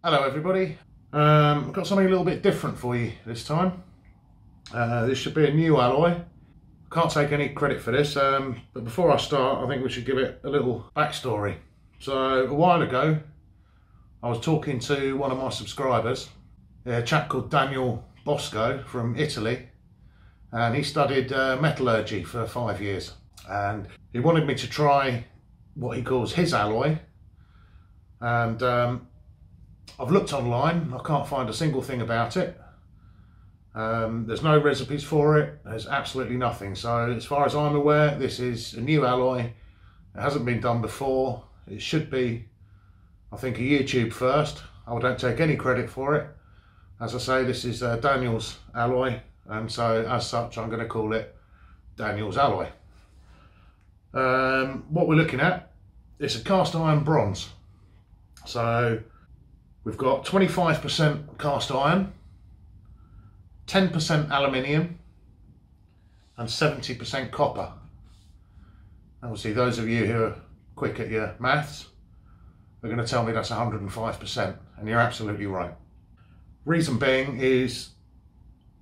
Hello everybody, I've got something a little bit different for you this time. This should be a new alloy. Can't take any credit for this, but before I start I think we should give it a little backstory. So a while ago I was talking to one of my subscribers, a chap called Daniel Bosco from Italy, and he studied metallurgy for 5 years, and he wanted me to try what he calls his alloy. And I've looked online, I can't find a single thing about it. There's no recipes for it, there's absolutely nothing. So as far as I'm aware, this is a new alloy. It hasn't been done before. It should be, I think, a YouTube first. I don't take any credit for it. As I say, this is Daniel's alloy, and so as such I'm going to call it Daniel's alloy. What we're looking at, it's a cast iron bronze. So we've got 25% cast iron, 10% aluminium, and 70% copper. Obviously, those of you who are quick at your maths are going to tell me that's 105%, and you're absolutely right. Reason being is,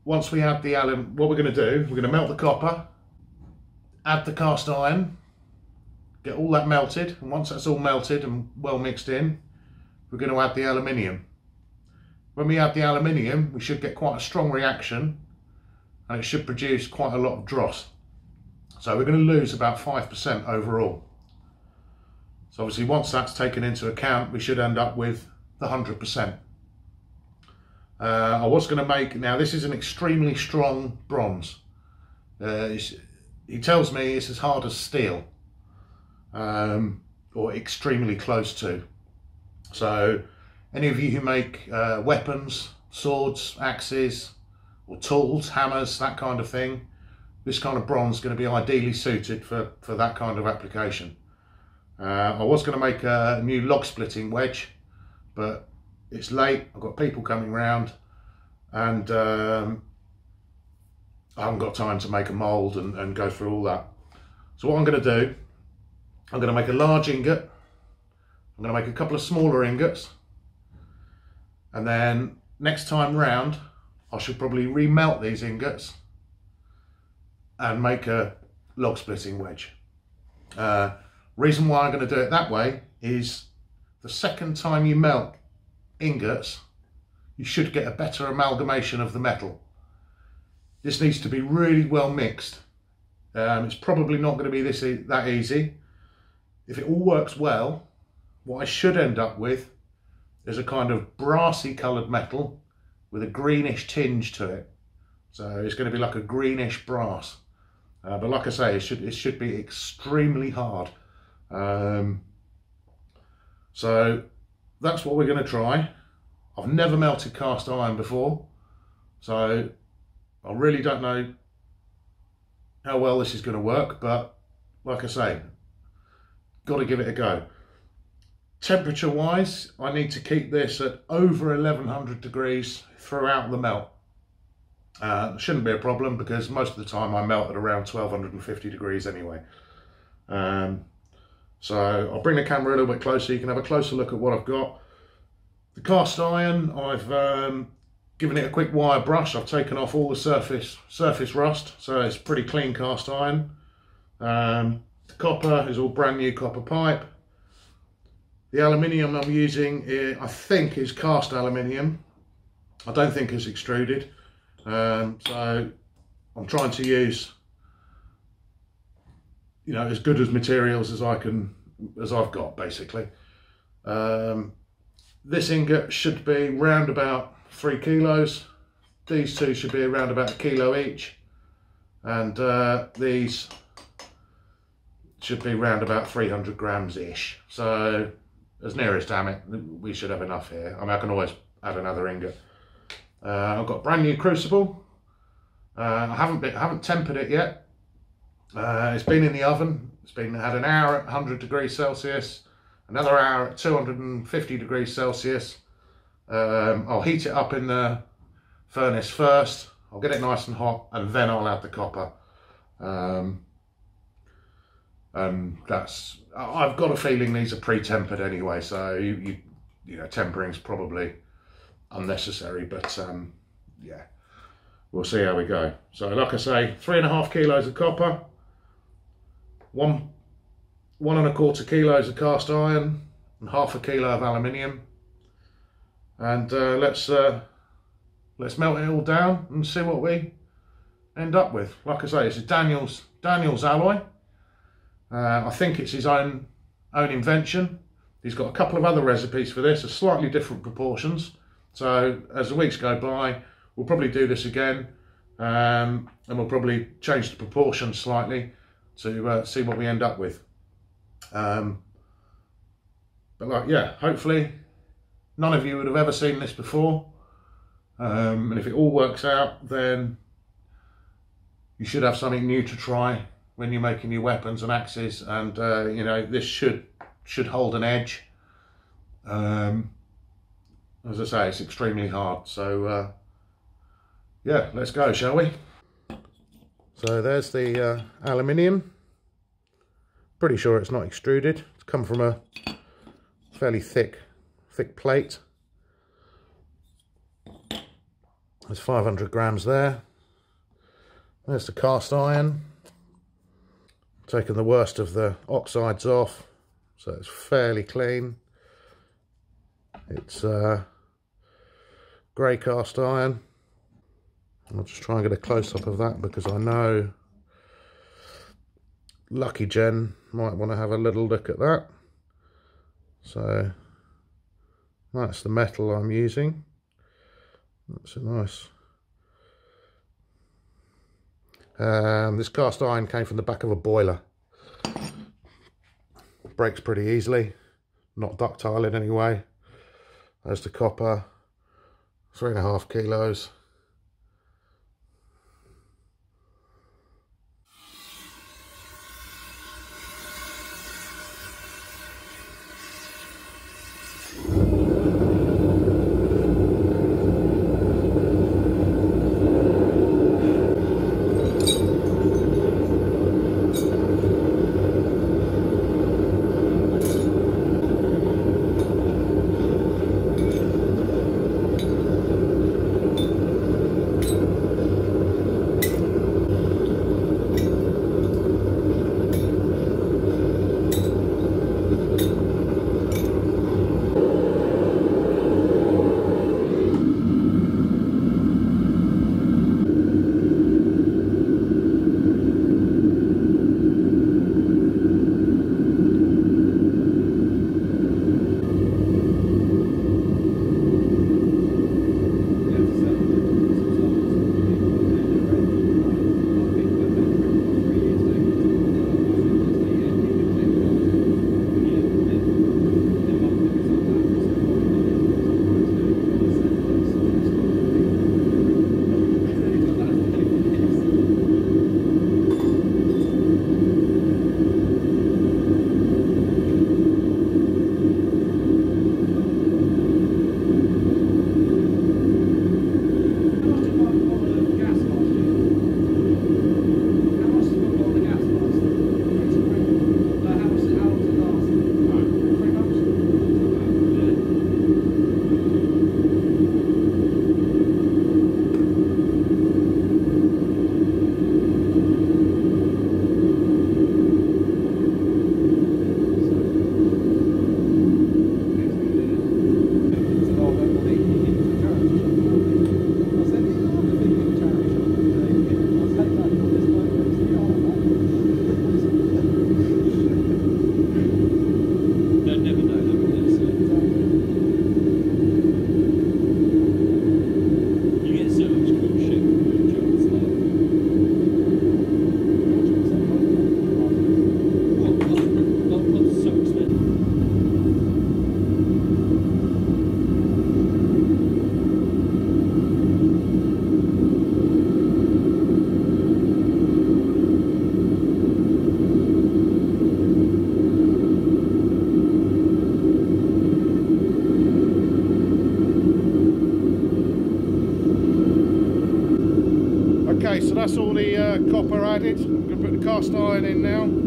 once we add the alum, what we're going to do, we're going to melt the copper, add the cast iron, get all that melted, and once that's all melted and well mixed in, we're going to add the aluminium. When we add the aluminium, we should get quite a strong reaction, and it should produce quite a lot of dross. So we're going to lose about 5% overall. So obviously once that's taken into account, we should end up with the 100%. I was going to make, now this is an extremely strong bronze. He tells me it's as hard as steel, or extremely close to. So any of you who make weapons, swords, axes, or tools, hammers, that kind of thing, this kind of bronze is going to be ideally suited for that kind of application. I was going to make a new log splitting wedge, but it's late, I've got people coming round, and I haven't got time to make a mould and go through all that. So what I'm going to do, I'm going to make a large ingot, I'm going to make a couple of smaller ingots, and then next time round I should probably remelt these ingots and make a log splitting wedge. Reason why I'm going to do it that way is the second time you melt ingots, you should get a better amalgamation of the metal. This needs to be really well mixed. It's probably not going to be that easy. If it all works well, what I should end up with is a kind of brassy coloured metal with a greenish tinge to it. So it's going to be like a greenish brass. But like I say, it should be extremely hard. So that's what we're going to try. I've never melted cast iron before, so I really don't know how well this is going to work, but like I say, got to give it a go. Temperature wise, I need to keep this at over 1100 degrees throughout the melt. Shouldn't be a problem because most of the time I melt at around 1250 degrees anyway. So I'll bring the camera a little bit closer, you can have a closer look at what I've got. The cast iron, I've given it a quick wire brush. I've taken off all the surface rust, so it's pretty clean cast iron. The copper is all brand new copper pipe. The aluminium I'm using, I think, is cast aluminium. I don't think it's extruded. So I'm trying to use, you know, as good as materials as I've got, basically. This ingot should be round about 3 kilos. These two should be around about 1 kilo each, and these should be round about 300 grams ish. So as near as damn it, we should have enough here. I mean, I can always add another ingot. I've got brand new crucible. I haven't tempered it yet. It's been in the oven. Had an hour at 100 degrees Celsius, another hour at 250 degrees Celsius. I'll heat it up in the furnace first. I'll get it nice and hot, and then I'll add the copper. I've got a feeling these are pre-tempered anyway, so you know, tempering's probably unnecessary, but yeah, we'll see how we go. So like I say, 3.5 kilos of copper, 1.25 kilos of cast iron, and 1/2 kilo of aluminium, and let's melt it all down and see what we end up with. Like I say, it's a Daniel's alloy. I think it's his own invention. He's got a couple of other recipes for this, of slightly different proportions. So as the weeks go by, we'll probably do this again, and we'll probably change the proportions slightly to see what we end up with. But like, yeah, hopefully none of you would have ever seen this before, and if it all works out, then you should have something new to try when you're making your weapons and axes, and you know, this should hold an edge. As I say, it's extremely hard, so yeah, let's go, shall we? So there's the aluminium. Pretty sure it's not extruded. It's come from a fairly thick plate. There's 500 grams there. There's the cast iron. Taken the worst of the oxides off, so it's fairly clean. It's grey cast iron. I'll just try and get a close-up of that, because I know Lucky Jen might want to have a little look at that. So that's the metal I'm using. That's a nice. This cast iron came from the back of a boiler. Breaks pretty easily, not ductile in any way. There's the copper, 3.5 kilos. Okay, so that's all the copper added. I'm going to put the cast iron in now.